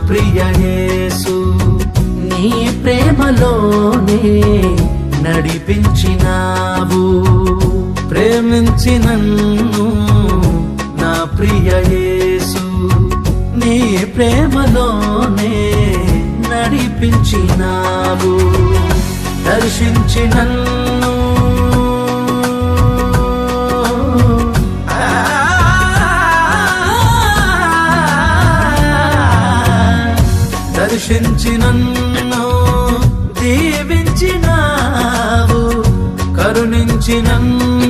ప్రియ యేసు నీ ప్రేమలోనే నడిపించినావు. ప్రేమించి నన్ను నా ప్రియ యేసు నీ ప్రేమలోనే నడిపించినావు. దర్శించి నన్ను దర్శించి నన్ను దీవించినావు. కరుణించి నన్ను